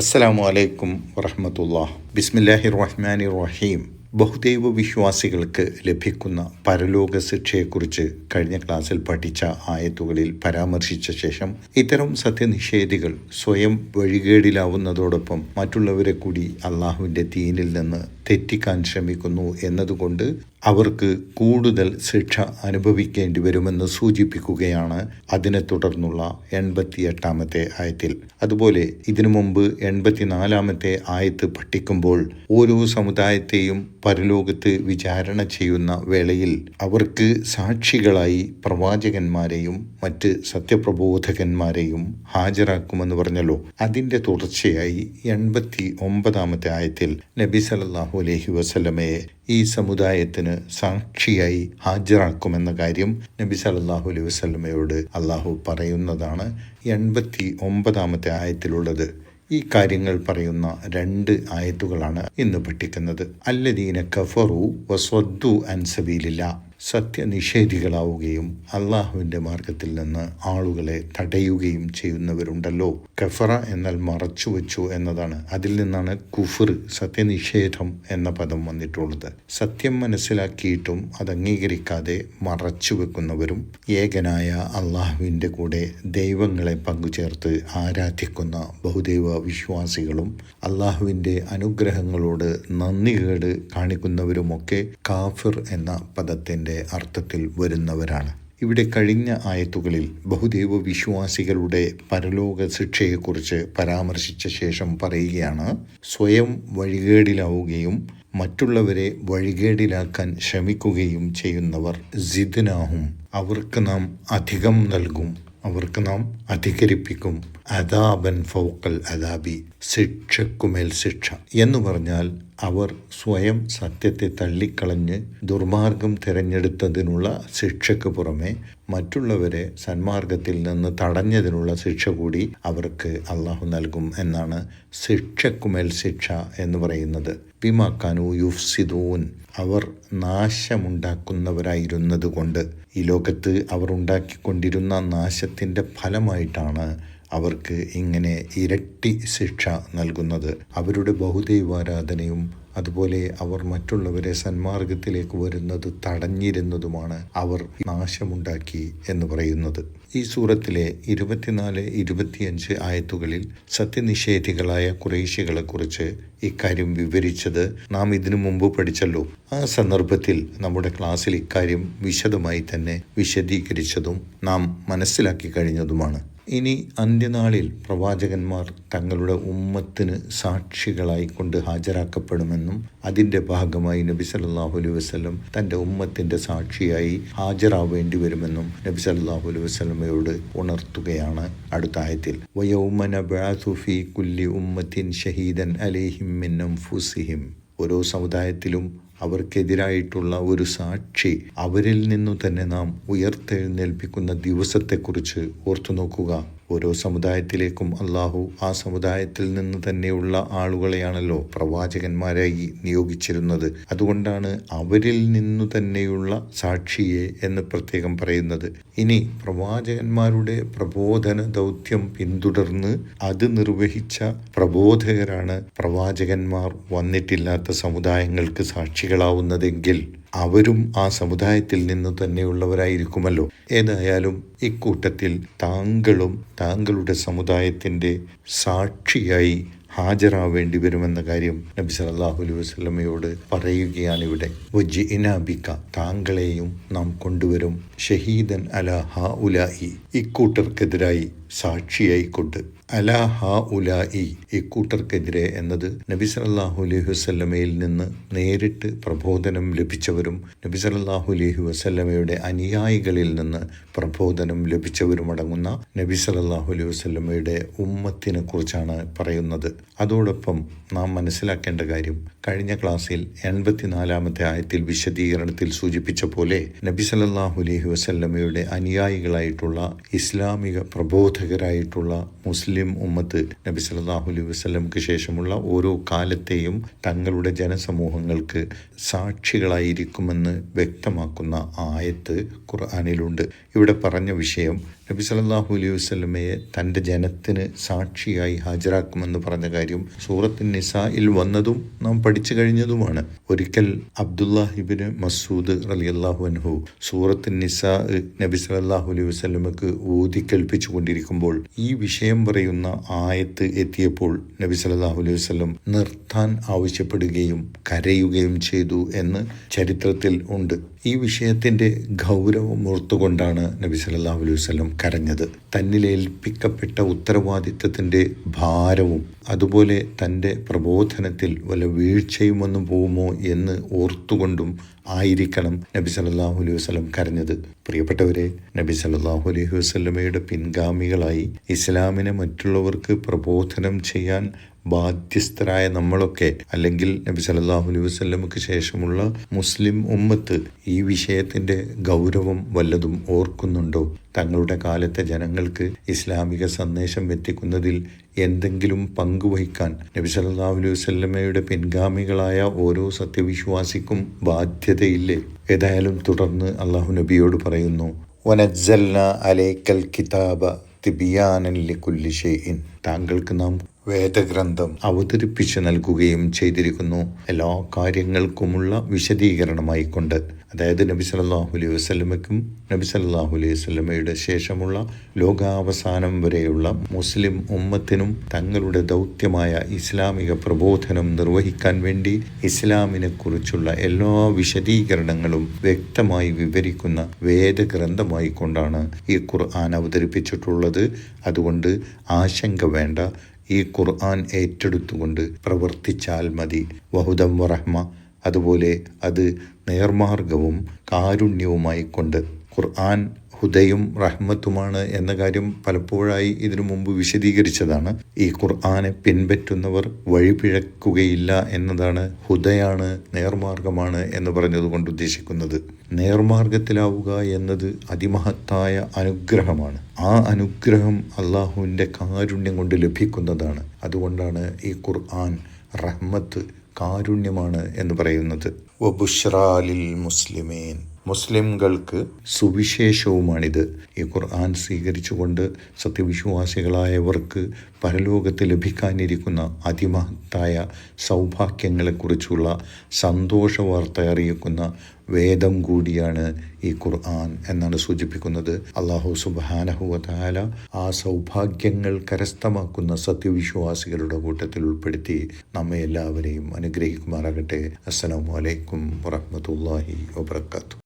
അസ്സലാമു അലൈക്കും വറഹ്മത്തുള്ളാഹി. ബിസ്മില്ലാഹിർ റഹ്മാനിർ റഹീം. ബഹുദൈവ വിശ്വാസികൾക്ക് ലഭിക്കുന്ന പരലോക ശിക്ഷയെക്കുറിച്ച് കഴിഞ്ഞ ക്ലാസ്സിൽ പഠിച്ച ആയത്തുകളിൽ പരാമർശിച്ച ശേഷം ഇത്തരം സത്യനിഷേധികൾ സ്വയം വഴികേടിലാവുന്നതോടൊപ്പം മറ്റുള്ളവരെ കൂടി അള്ളാഹുവിൻ്റെ ദീനിൽ നിന്ന് തെറ്റിക്കാൻ ശ്രമിക്കുന്നു എന്നതുകൊണ്ട് അവർക്ക് കൂടുതൽ ശിക്ഷ അനുഭവിക്കേണ്ടി വരുമെന്ന് സൂചിപ്പിക്കുകയാണ് അതിനെ തുടർന്നുള്ള 88-ാമത്തെ ആയത്തിൽ. അതുപോലെ ഇതിനു മുമ്പ് 84-ാമത്തെ ആയത്ത് പഠിക്കുമ്പോൾ ഓരോ സമുദായത്തെയും പരലോകത്ത് വിചാരണ ചെയ്യുന്ന വേളയിൽ അവർക്ക് സാക്ഷികളായി പ്രവാചകന്മാരെയും മറ്റ് സത്യപ്രബോധകന്മാരെയും ഹാജരാക്കുമെന്ന് പറഞ്ഞല്ലോ. അതിൻ്റെ തുടർച്ചയായി 89-ാമത്തെ ആയത്തിൽ നബി സല്ലല്ലാഹു അലൈഹി വസല്ലമയെ ഈ സമുദായത്തിന് സാക്ഷിയായി ഹാജരാക്കുമെന്ന കാര്യം നബി സല്ലല്ലാഹു അലൈഹി വസല്ലമയോട് അള്ളാഹു പറയുന്നതാണ് 89-ാമത്തെ ആയത്തിലുള്ളത്. ഈ കാര്യങ്ങൾ പറയുന്ന 2 ആയത്തുകളാണ് ഇന്ന് പഠിക്കുന്നത്. അല്ലദീന കഫറു വസ്വദ്ദു അൻ സബീലില്ലാഹ്, സത്യനിഷേധികളാവുകയും അള്ളാഹുവിൻ്റെ മാർഗത്തിൽ നിന്ന് ആളുകളെ തടയുകയും ചെയ്യുന്നവരുണ്ടല്ലോ. കഫറ എന്നാൽ മറച്ചു വെച്ചു എന്നതാണ്. അതിൽ നിന്നാണ് കുഫർ, സത്യനിഷേധം എന്ന പദം വന്നിട്ടുള്ളത്. സത്യം മനസ്സിലാക്കിയിട്ടും അത് അംഗീകരിക്കാതെ മറച്ചു വെക്കുന്നവരും ഏകനായ അള്ളാഹുവിൻ്റെ കൂടെ ദൈവങ്ങളെ പങ്കുചേർത്ത് ആരാധിക്കുന്ന ബഹുദൈവ വിശ്വാസികളും അള്ളാഹുവിൻ്റെ അനുഗ്രഹങ്ങളോട് നന്ദികേട് കാണിക്കുന്നവരുമൊക്കെ കാഫിർ എന്ന പദത്തിൻ്റെ അർത്ഥത്തിൽ വരുന്നവരാണ്. ഇവിടെ കഴിഞ്ഞ ആയത്തുകളിൽ ബഹുദൈവ വിശ്വാസികളുടെ പരലോക ശിക്ഷയെക്കുറിച്ച് പരാമർശിച്ച ശേഷം പറയുകയാണ്, സ്വയം വഴികേടിലാവുകയും മറ്റുള്ളവരെ വഴികേടിലാക്കാൻ ശ്രമിക്കുകയും ചെയ്യുന്നവർ സിദ്നാഹും, അവർക്ക് നാം അധികം നൽകും, അവർക്ക് നാം അധികരിപ്പിക്കും, അദാബൻ ഫൗക്കൽ അദാബി, ശിക്ഷക്കുമേൽ ശിക്ഷ എന്ന് പറഞ്ഞാൽ അവർ സ്വയം സത്യത്തെ തള്ളിക്കളഞ്ഞ് ദുർമാർഗം തിരഞ്ഞെടുത്തതിനുള്ള ശിക്ഷയ്ക്ക് പുറമെ മറ്റുള്ളവരെ സന്മാർഗത്തിൽ നിന്ന് തടഞ്ഞതിനുള്ള ശിക്ഷ കൂടി അവർക്ക് അള്ളാഹു നൽകും എന്നാണ് ശിക്ഷക്കുമേൽ ശിക്ഷ എന്ന് പറയുന്നത്. ബിമാക്കാനു യുഫ്സിദൂൻ, അവർ നാശമുണ്ടാക്കുന്നവരായിരുന്നത് കൊണ്ട്, ഈ ലോകത്ത് അവർ ഉണ്ടാക്കിക്കൊണ്ടിരുന്ന നാശത്തിൻ്റെ ഫലമായിട്ടാണ് അവർക്ക് ഇങ്ങനെ ഇരട്ടി ശിക്ഷ നൽകുന്നത്. അവരുടെ ബഹുദൈവാരാധനയും അതുപോലെ അവർ മറ്റുള്ളവരെ സന്മാർഗത്തിലേക്ക് വരുന്നത് തടഞ്ഞിരുന്നതുമാണ് അവർ നാശമുണ്ടാക്കി എന്ന് പറയുന്നത്. ഈ സൂറത്തിലെ 24-25 ആയത്തുകളിൽ സത്യനിഷേധികളായ ഖുറൈശികളെക്കുറിച്ച് ഇക്കാര്യം വിവരിച്ചത് നാം ഇതിനു മുമ്പ് പഠിച്ചല്ലോ. ആ സന്ദർഭത്തിൽ നമ്മുടെ ക്ലാസ്സിൽ ഇക്കാര്യം വിശദമായി തന്നെ വിശദീകരിച്ചതും നാം മനസ്സിലാക്കി കഴിഞ്ഞതുമാണ്. ഇനി അന്ത്യനാളിൽ പ്രവാചകന്മാർ തങ്ങളുടെ ഉമ്മത്തിന് സാക്ഷികളായി കൊണ്ട് ഹാജരാക്കപ്പെടുമെന്നും അതിൻ്റെ ഭാഗമായി നബി സല്ലല്ലാഹു അലൈഹി വസല്ലം തൻ്റെ ഉമ്മത്തിൻ്റെ സാക്ഷിയായി ഹാജരാവേണ്ടി വരുമെന്നും നബി സല്ലല്ലാഹു അലൈഹി വസല്ലമയോട് ഉണർത്തുകയാണ് അടുത്ത ആയത്തിൽ. വയൗമ നബ്അസു ഫീ കുല്ലി ഉമ്മത്തിൻ ഷഹീദൻ അലൈഹിം മിൻ അൻഫുസിഹിം, ഓരോ സമുദായത്തിലും അവർക്കെതിരായിട്ടുള്ള ഒരു സാക്ഷി അവരിൽ നിന്നു തന്നെ നാം ഉയർത്തെഴുന്നേൽപ്പിക്കുന്ന ദിവസത്തെക്കുറിച്ച് ഓർത്തു നോക്കുക. ഓരോ സമുദായത്തിലേക്കും അള്ളാഹു ആ സമുദായത്തിൽ നിന്ന് തന്നെയുള്ള ആളുകളെയാണല്ലോ പ്രവാചകന്മാരായി നിയോഗിച്ചിരുന്നത്. അതുകൊണ്ടാണ് അവരിൽ നിന്നു തന്നെയുള്ള സാക്ഷിയെ എന്ന് പ്രത്യേകം പറയുന്നത്. ഇനി പ്രവാചകന്മാരുടെ പ്രബോധന ദൗത്യം പിന്തുടർന്ന് അത് നിർവഹിച്ച പ്രബോധകരാണ് പ്രവാചകന്മാർ വന്നിട്ടില്ലാത്ത സമുദായങ്ങൾക്ക് സാക്ഷികളാവുന്നതെങ്കിൽ അവരും ആ സമുദായത്തിൽ നിന്ന് തന്നെയുള്ളവരായിരിക്കുമല്ലോ. ഏതായാലും ഇക്കൂട്ടത്തിൽ താങ്കളും താങ്കളുടെ സമുദായത്തിൻ്റെ സാക്ഷിയായി ഹാജരാവേണ്ടി വരുമെന്ന കാര്യം നബി സല്ലല്ലാഹു അലൈഹി വസല്ലമയോട് പറയുകയാണിവിടെ. വജിഇനാ ബിക, താങ്കളെയും നാം കൊണ്ടുവരും, ഷഹീദൻ അലാ ഹഉലാഇ, ഇക്കൂട്ടർക്കെതിരായി സാക്ഷിയായിക്കൊണ്ട്. അലാ ഹഉലാഇ, ഇക്കൂട്ടർക്കെതിരെ എന്നത് നബി സല്ലല്ലാഹു അലൈഹി വസല്ലമയിൽ നിന്ന് നേരിട്ട് പ്രബോധനം ലഭിച്ചവരും നബി സല്ലല്ലാഹു അലൈഹി വസല്ലമയുടെ അനുയായികളിൽ നിന്ന് പ്രബോധനം ലഭിച്ചവരുമടങ്ങുന്ന നബി സല്ലല്ലാഹു അലൈഹി വസല്ലമയുടെ ഉമ്മത്തിനെ കുറിച്ചാണ് പറയുന്നത്. അതോടൊപ്പം നാം മനസ്സിലാക്കേണ്ട കാര്യം, കഴിഞ്ഞ ക്ലാസ്സിൽ 84-ാമത്തെ ആയത്തിൽ വിശദീകരണത്തിൽ സൂചിപ്പിച്ച പോലെ നബി സല്ലല്ലാഹു അലൈഹി വസല്ലമയുടെ അനുയായികളായിട്ടുള്ള ഇസ്ലാമിക പ്രബോധകരായിട്ടുള്ള മുസ്ലിം ഉമ്മത്ത് നബി സല്ലല്ലാഹു അലൈഹി വസല്ലമക്ക് ശേഷമുള്ള ഓരോ കാലത്തെയും തങ്ങളുടെ ജനസമൂഹങ്ങൾക്ക് സാക്ഷികളായിരിക്കുമെന്ന് വ്യക്തമാക്കുന്ന ആയത്ത് ഖുർആനിലുണ്ട്. ഇവിടെ പറഞ്ഞ വിഷയം നബി സല്ലല്ലാഹു അലൈഹി വസല്ലമയെ തൻ്റെ ജനത്തിന് സാക്ഷിയായി ഹാജരാക്കുമെന്ന് പറഞ്ഞ കാര്യം സൂറത്തുൻ നിസായിൽ വന്നതും നാം പഠിച്ചു കഴിഞ്ഞതുമാണ്. ഒരിക്കൽ അബ്ദുല്ലാഹിബ്നു മസ്ഊദ് റളിയല്ലാഹു അൻഹു സൂറത്തുൻ നിസാ നബി സല്ലല്ലാഹു അലൈഹി വസല്ലമക്ക് ഓതിക്കേൽപ്പിച്ചു കൊണ്ടിരിക്കുമ്പോൾ ഈ വിഷയം പറയുന്ന ആയത്ത് എത്തിയപ്പോൾ നബി സല്ലല്ലാഹു അലൈഹി വസല്ലം നിർത്താൻ ആവശ്യപ്പെടുകയും കരയുകയും ചെയ്തു എന്ന് ചരിത്രത്തിൽ ഉണ്ട്. ഈ വിഷയത്തിൻ്റെ ഗൗരവം ഓർത്തുകൊണ്ടാണ് നബി സല്ലല്ലാഹു അലൈഹി വസല്ലം കരഞ്ഞത്. തന്നിലേൽപ്പിക്കപ്പെട്ട ഉത്തരവാദിത്തത്തിൻ്റെ ഭാരവും അതുപോലെ തൻ്റെ പ്രബോധനത്തിൽ വല്ല വീഴ്ചയും വന്നു പോകുമോ എന്ന് ഓർത്തുകൊണ്ടും ആയിരിക്കണം നബി സല്ലല്ലാഹു അലൈഹി വസല്ലം കരഞ്ഞത്. പ്രിയപ്പെട്ടവരെ, നബി സല്ലല്ലാഹു അലൈഹി വസല്ലമയുടെ പിൻഗാമികളായി ഇസ്ലാമിനെ മറ്റുള്ളവർക്ക് പ്രബോധനം ചെയ്യാൻ ബാധ്യസ്ഥരായ നമ്മളൊക്കെ, അല്ലെങ്കിൽ നബി സല്ലല്ലാഹു അലൈഹി വസല്ലമക്ക് ശേഷമുള്ള മുസ്ലിം ഉമ്മത്ത് ഈ വിഷയത്തിൻ്റെ ഗൗരവം വല്ലതും ഓർക്കുന്നുണ്ടോ? തങ്ങളുടെ കാലത്തെ ജനങ്ങൾക്ക് ഇസ്ലാമിക സന്ദേശം എത്തിക്കുന്നതിൽ എന്തെങ്കിലും പങ്കുവഹിക്കാൻ നബി സല്ലല്ലാഹു അലൈഹി വസല്ലമയുടെ പിൻഗാമികളായ ഓരോ സത്യവിശ്വാസിക്കും ബാധ്യതയില്ലേ? ഏതായാലും തുടർന്ന് അള്ളാഹു നബിയോട് പറയുന്നു, വനസ്സൽനാ അലൈക്കൽ കിതാബ തിബിയാനൻ ലികുല്ലി ഷൈഇൻ, താങ്കൾക്ക് നാം വേദഗ്രന്ഥം അവതരിപ്പിച്ച് നൽകുകയും ചെയ്തിരിക്കുന്നു, എല്ലാ കാര്യങ്ങൾക്കുമുള്ള വിശദീകരണമായിക്കൊണ്ട്. അതായത് നബി സല്ലല്ലാഹു അലൈഹി വസല്ലമയ്ക്കും നബി സല്ലല്ലാഹു അലൈഹി വസല്ലമയുടെ ശേഷമുള്ള ലോകാവസാനം വരെയുള്ള മുസ്ലിം ഉമ്മത്തിനും തങ്ങളുടെ ദൗത്യമായ ഇസ്ലാമിക പ്രബോധനം നിർവഹിക്കാൻ വേണ്ടി ഇസ്ലാമിനെ കുറിച്ചുള്ള എല്ലാ വിശദീകരണങ്ങളും വ്യക്തമായി വിവരിക്കുന്ന വേദഗ്രന്ഥമായി കൊണ്ടാണ് ഈ ഖുർആൻ അവതരിപ്പിച്ചിട്ടുള്ളത്. അതുകൊണ്ട് ആശങ്ക വേണ്ട, ഈ ഖുർആൻ ഏറ്റെടുത്തുകൊണ്ട് പ്രവർത്തിച്ചാൽ മതി. വഹുദം വറഹ്മ, അതുപോലെ അത് നേർമാർഗവും കാരുണ്യവുമായി കൊണ്ട്. ഖുർആൻ ഹുദയും റഹ്മത്തുമാണ് എന്ന കാര്യം പലപ്പോഴായി ഇതിനു മുമ്പ് വിശദീകരിച്ചതാണ്. ഈ ഖുർആനെ പിൻപറ്റുന്നവർ വഴിപിഴക്കുകയില്ല എന്നതാണ് ഹുദയാണ്, നേർമാർഗമാണ് എന്ന് പറഞ്ഞതുകൊണ്ട് ഉദ്ദേശിക്കുന്നത്. നേർമാർഗത്തിലാവുക എന്നത് അതിമഹത്തായ അനുഗ്രഹമാണ്. ആ അനുഗ്രഹം അള്ളാഹുവിൻ്റെ കാരുണ്യം കൊണ്ട് ലഭിക്കുന്നതാണ്. അതുകൊണ്ടാണ് ഈ ഖുർആൻ റഹ്മത്ത്, കാരുണ്യമാണ് എന്ന് പറയുന്നത്. വബുശ്റാ ലിൽ മുസ്ലിമീൻ, മുസ്ലിംകൾക്ക് സുവിശേഷവുമാണിത്. ഈ ഖുർആൻ സ്വീകരിച്ചുകൊണ്ട് സത്യവിശ്വാസികളായവർക്ക് പരലോകത്ത് ലഭിക്കാനിരിക്കുന്ന അതിമഹത്തായ സൗഭാഗ്യങ്ങളെക്കുറിച്ചുള്ള സന്തോഷ വാർത്ത അറിയിക്കുന്ന വേദം കൂടിയാണ് ഈ ഖുർആൻ എന്നാണ് സൂചിപ്പിക്കുന്നത്. അല്ലാഹു സുബ്ഹാനഹു വ തആല ആ സൗഭാഗ്യങ്ങൾ കരസ്ഥമാക്കുന്ന സത്യവിശ്വാസികളുടെ കൂട്ടത്തിൽ ഉൾപ്പെടുത്തി നമ്മെ എല്ലാവരെയും അനുഗ്രഹിക്കുമാറാകട്ടെ. അസ്സലാമു അലൈക്കും വറഹ്മത്തുള്ളാഹി വബറകാതുഹു.